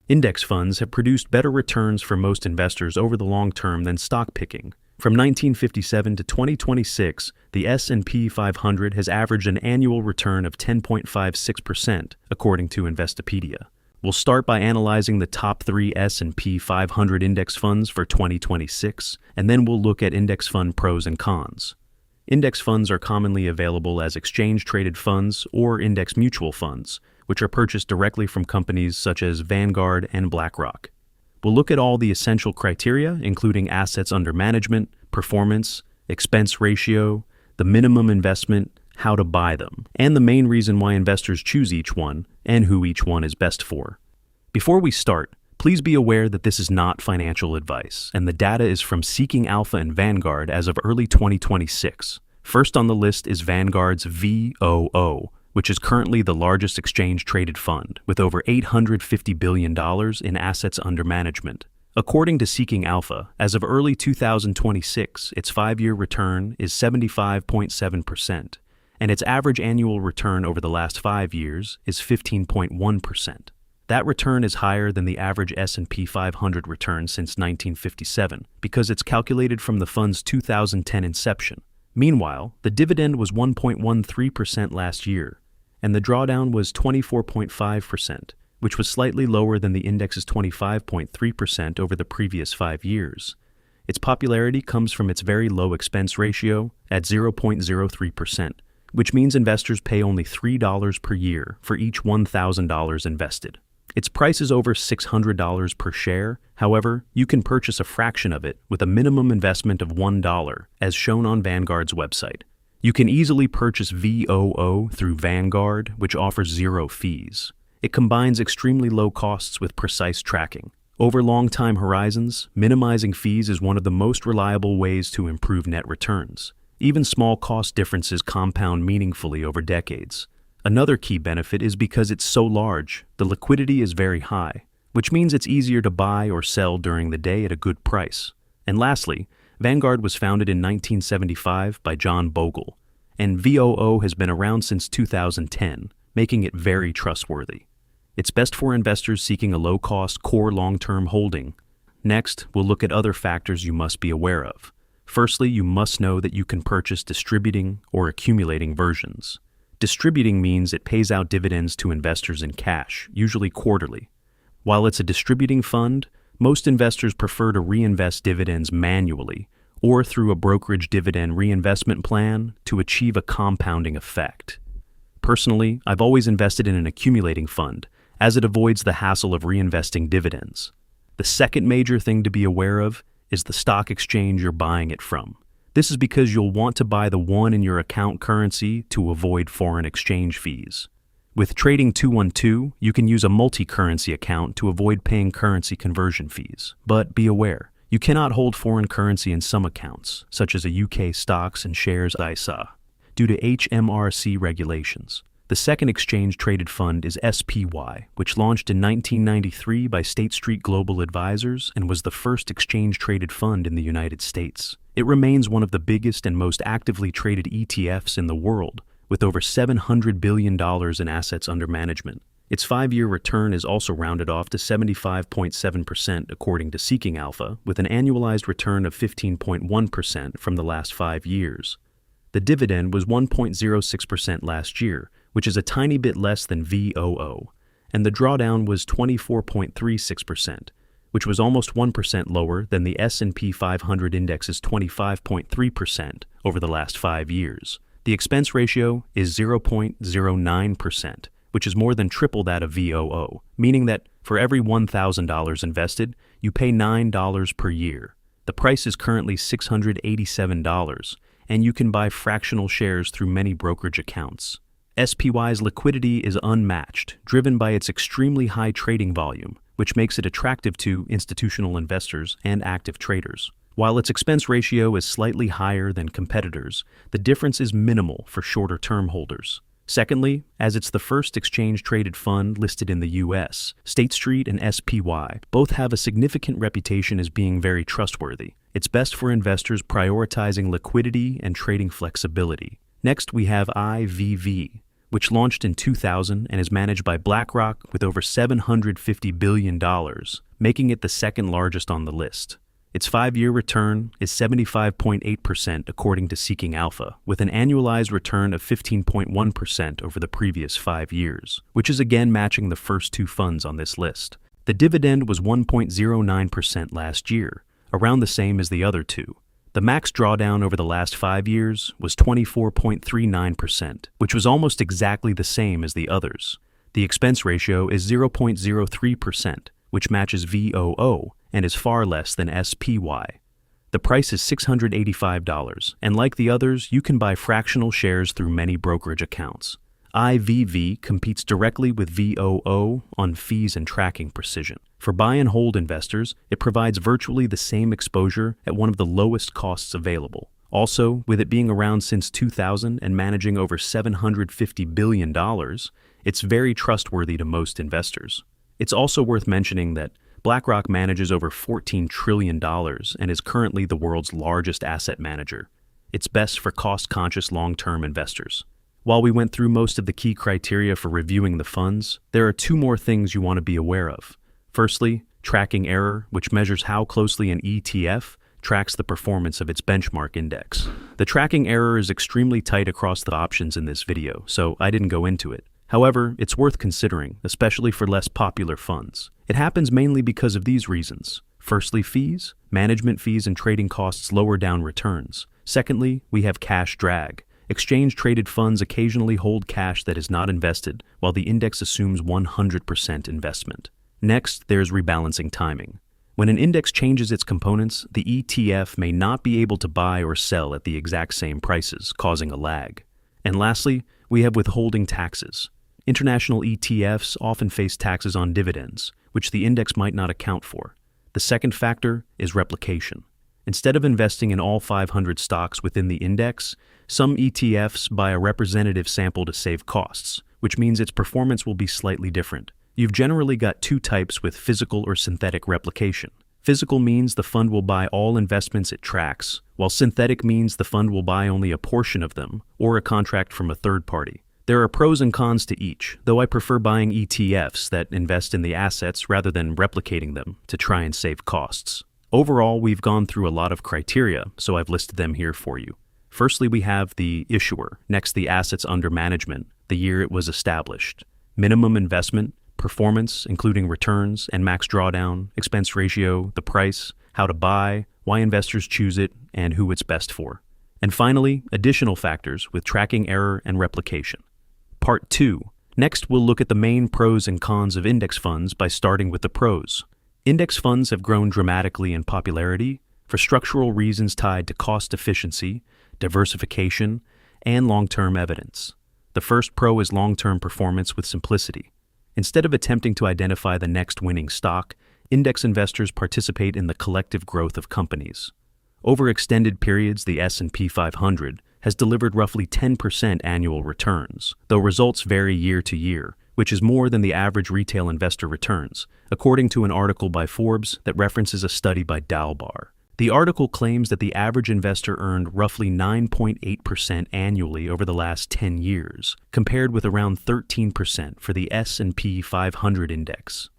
Index funds have produced better returns for most investors over the long term than stock picking. From 1957 to 2026, the S&P 500 has averaged an annual return of 10.56%, according to Investopedia. We'll start by analyzing the top 3 S&P 500 index funds for 2026, and then we'll look at index fund pros and cons. Index funds are commonly available as exchange-traded funds or index mutual funds, which are purchased directly from companies such as Vanguard and BlackRock. We'll look at all the essential criteria, including assets under management, performance, expense ratio, the minimum investment, how to buy them, and the main reason why investors choose each one and who each one is best for. Before we start, please be aware that this is not financial advice, and the data is from Seeking Alpha and Vanguard as of early 2026. First on the list is Vanguard's VOO, which is currently the largest exchange-traded fund, with over $850 billion in assets under management. According to Seeking Alpha, as of early 2026, its 5-year return is 75.7%, and its average annual return over the last 5 years is 15.1%. That return is higher than the average S&P 500 return since 1957, because it's calculated from the fund's 2010 inception. Meanwhile, the dividend was 1.13% last year, and the drawdown was 24.5%, which was slightly lower than the index's 25.3% over the previous 5 years. Its popularity comes from its very low expense ratio at 0.03%, which means investors pay only $3 per year for each $1,000 invested. Its price is over $600 per share. However, you can purchase a fraction of it with a minimum investment of $1, as shown on Vanguard's website. You can easily purchase VOO through Vanguard, which offers 0 fees. It combines extremely low costs with precise tracking. Over long time horizons, minimizing fees is one of the most reliable ways to improve net returns. Even small cost differences compound meaningfully over decades. Another key benefit is because it's so large, the liquidity is very high, which means it's easier to buy or sell during the day at a good price. And lastly, Vanguard was founded in 1975 by John Bogle, and VOO has been around since 2010, making it very trustworthy. It's best for investors seeking a low-cost core long-term holding. Next, we'll look at other factors you must be aware of. Firstly, you must know that you can purchase distributing or accumulating versions. Distributing means it pays out dividends to investors in cash, usually quarterly. While it's a distributing fund, most investors prefer to reinvest dividends manually or through a brokerage dividend reinvestment plan to achieve a compounding effect. Personally, I've always invested in an accumulating fund, as it avoids the hassle of reinvesting dividends. The second major thing to be aware of is the stock exchange you're buying it from. This is because you'll want to buy the one in your account currency to avoid foreign exchange fees. With Trading 212, you can use a multi-currency account to avoid paying currency conversion fees. But be aware, you cannot hold foreign currency in some accounts, such as a UK stocks and shares ISA, due to HMRC regulations. The second exchange-traded fund is SPY, which launched in 1993 by State Street Global Advisors and was the first exchange-traded fund in the United States. It remains one of the biggest and most actively traded ETFs in the world, with over $700 billion in assets under management. Its 5-year return is also rounded off to 75.7% according to Seeking Alpha, with an annualized return of 15.1% from the last 5 years. The dividend was 1.06% last year, which is a tiny bit less than VOO, and the drawdown was 24.36%, which was almost 1% lower than the S&P 500 index's 25.3% over the last 5 years. The expense ratio is 0.09%, which is more than triple that of VOO, meaning that for every $1,000 invested, you pay $9 per year. The price is currently $687, and you can buy fractional shares through many brokerage accounts. SPY's liquidity is unmatched, driven by its extremely high trading volume, which makes it attractive to institutional investors and active traders. While its expense ratio is slightly higher than competitors, the difference is minimal for shorter-term holders. Secondly, as it's the first exchange-traded fund listed in the U.S., State Street and SPY both have a significant reputation as being very trustworthy. It's best for investors prioritizing liquidity and trading flexibility. Next, we have IVV, which launched in 2000 and is managed by BlackRock with over $750 billion, making it the second largest on the list. Its 5-year return is 75.8% according to Seeking Alpha, with an annualized return of 15.1% over the previous 5 years, which is again matching the first 2 funds on this list. The dividend was 1.09% last year, around the same as the other 2. The max drawdown over the last 5 years was 24.39%, which was almost exactly the same as the others. The expense ratio is 0.03%, which matches VOO and is far less than SPY. The price is $685, and like the others, you can buy fractional shares through many brokerage accounts. IVV competes directly with VOO on fees and tracking precision. For buy and hold investors, it provides virtually the same exposure at one of the lowest costs available. Also, with it being around since 2000 and managing over $750 billion, it's very trustworthy to most investors. It's also worth mentioning that BlackRock manages over $14 trillion and is currently the world's largest asset manager. It's best for cost-conscious long-term investors. While we went through most of the key criteria for reviewing the funds, there are 2 more things you want to be aware of. Firstly, tracking error, which measures how closely an ETF tracks the performance of its benchmark index. The tracking error is extremely tight across the options in this video, so I didn't go into it. However, it's worth considering, especially for less popular funds. It happens mainly because of these reasons. Firstly, fees. Management fees and trading costs lower down returns. Secondly, we have cash drag. Exchange-traded funds occasionally hold cash that is not invested, while the index assumes 100% investment. Next, there's rebalancing timing. When an index changes its components, the ETF may not be able to buy or sell at the exact same prices, causing a lag. And lastly, we have withholding taxes. International ETFs often face taxes on dividends, which the index might not account for. The second factor is replication. Instead of investing in all 500 stocks within the index, some ETFs buy a representative sample to save costs, which means its performance will be slightly different. You've generally got 2 types with physical or synthetic replication. Physical means the fund will buy all investments it tracks, while synthetic means the fund will buy only a portion of them or a contract from a third party. There are pros and cons to each, though I prefer buying ETFs that invest in the assets rather than replicating them to try and save costs. Overall, we've gone through a lot of criteria, so I've listed them here for you. Firstly, we have the issuer, next the assets under management, the year it was established, minimum investment, performance, including returns and max drawdown, expense ratio, the price, how to buy, why investors choose it, and who it's best for. And finally, additional factors with tracking error and replication. Part 2. Next, we'll look at the main pros and cons of index funds by starting with the pros. Index funds have grown dramatically in popularity for structural reasons tied to cost efficiency, diversification, and long-term evidence. The first pro is long-term performance with simplicity. Instead of attempting to identify the next winning stock, index investors participate in the collective growth of companies. Over extended periods, the S&P 500 has delivered roughly 10% annual returns, though results vary year to year, which is more than the average retail investor returns, according to an article by Forbes that references a study by Dalbar. The article claims that the average investor earned roughly 9.8% annually over the last 10 years, compared with around 13% for the S&P 500 index.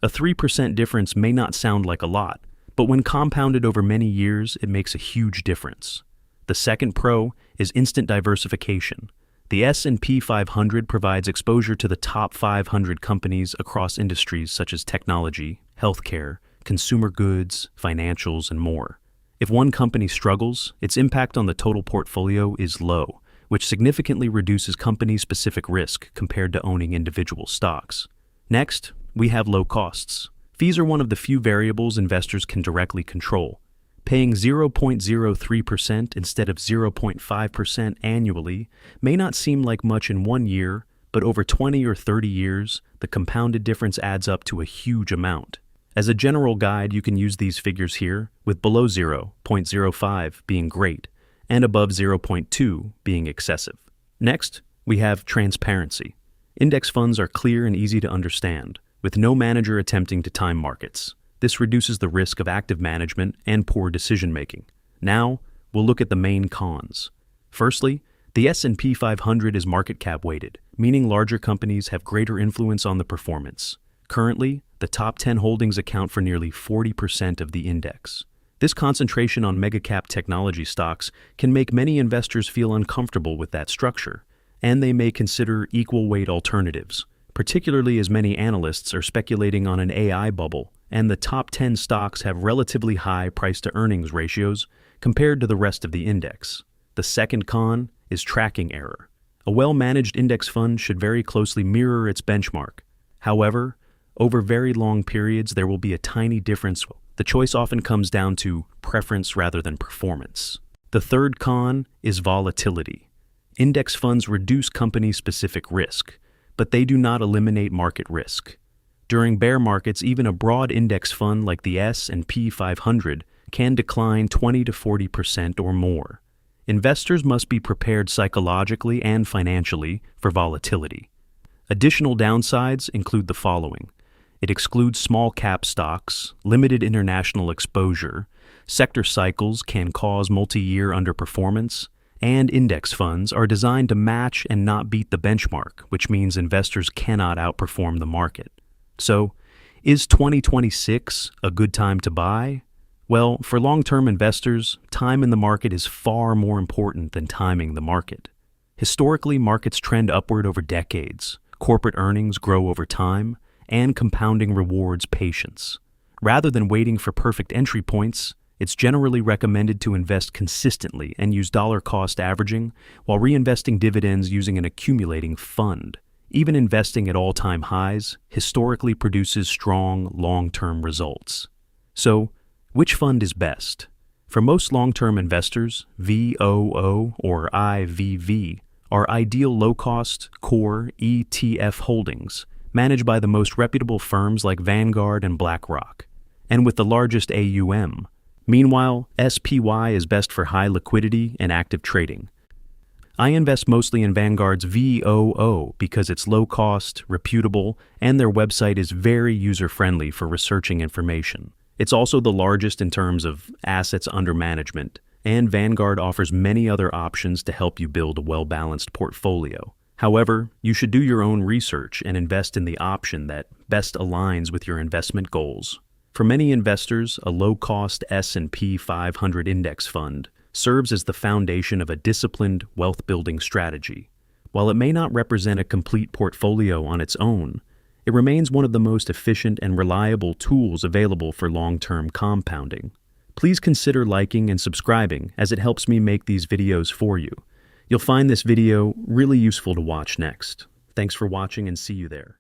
A 3% difference may not sound like a lot, but when compounded over many years, it makes a huge difference. The second pro is instant diversification. The S&P 500 provides exposure to the top 500 companies across industries such as technology, healthcare, consumer goods, financials, and more. If one company struggles, its impact on the total portfolio is low, which significantly reduces company-specific risk compared to owning individual stocks. Next, we have low costs. Fees are one of the few variables investors can directly control. Paying 0.03% instead of 0.5% annually may not seem like much in 1 year, but over 20 or 30 years, the compounded difference adds up to a huge amount. As a general guide, you can use these figures here, with below 0.05 being great, and above 0.2 being excessive. Next, we have transparency. Index funds are clear and easy to understand, with no manager attempting to time markets. This reduces the risk of active management and poor decision-making. Now, we'll look at the main cons. Firstly, The S&P 500 is market cap weighted, meaning larger companies have greater influence on the performance. Currently, the top 10 holdings account for nearly 40% of the index. This concentration on mega-cap technology stocks can make many investors feel uncomfortable with that structure, and they may consider equal-weight alternatives, particularly as many analysts are speculating on an AI bubble, and the top 10 stocks have relatively high price-to-earnings ratios compared to the rest of the index. The second con is tracking error. A well-managed index fund should very closely mirror its benchmark. However, over very long periods, there will be a tiny difference. The choice often comes down to preference rather than performance. The third con is volatility. Index funds reduce company-specific risk, but they do not eliminate market risk. During bear markets, even a broad index fund like the S&P 500 can decline 20 to 40% or more. Investors must be prepared psychologically and financially for volatility. Additional downsides include the following. It excludes small-cap stocks, limited international exposure, sector cycles can cause multi-year underperformance, and index funds are designed to match and not beat the benchmark, which means investors cannot outperform the market. So, is 2026 a good time to buy? Well, for long-term investors, time in the market is far more important than timing the market. Historically, markets trend upward over decades, corporate earnings grow over time, and compounding rewards patience. Rather than waiting for perfect entry points, it's generally recommended to invest consistently and use dollar-cost averaging while reinvesting dividends using an accumulating fund. Even investing at all-time highs historically produces strong long-term results. So, which fund is best? For most long-term investors, VOO or IVV are ideal low-cost, core ETF holdings managed by the most reputable firms like Vanguard and BlackRock, and with the largest AUM. Meanwhile, SPY is best for high liquidity and active trading. I invest mostly in Vanguard's VOO because it's low-cost, reputable, and their website is very user-friendly for researching information. It's also the largest in terms of assets under management, and Vanguard offers many other options to help you build a well-balanced portfolio. However, you should do your own research and invest in the option that best aligns with your investment goals. For many investors, a low-cost S&P 500 index fund serves as the foundation of a disciplined wealth-building strategy. While it may not represent a complete portfolio on its own, it remains one of the most efficient and reliable tools available for long-term compounding. Please consider liking and subscribing as it helps me make these videos for you. You'll find this video really useful to watch next. Thanks for watching and see you there.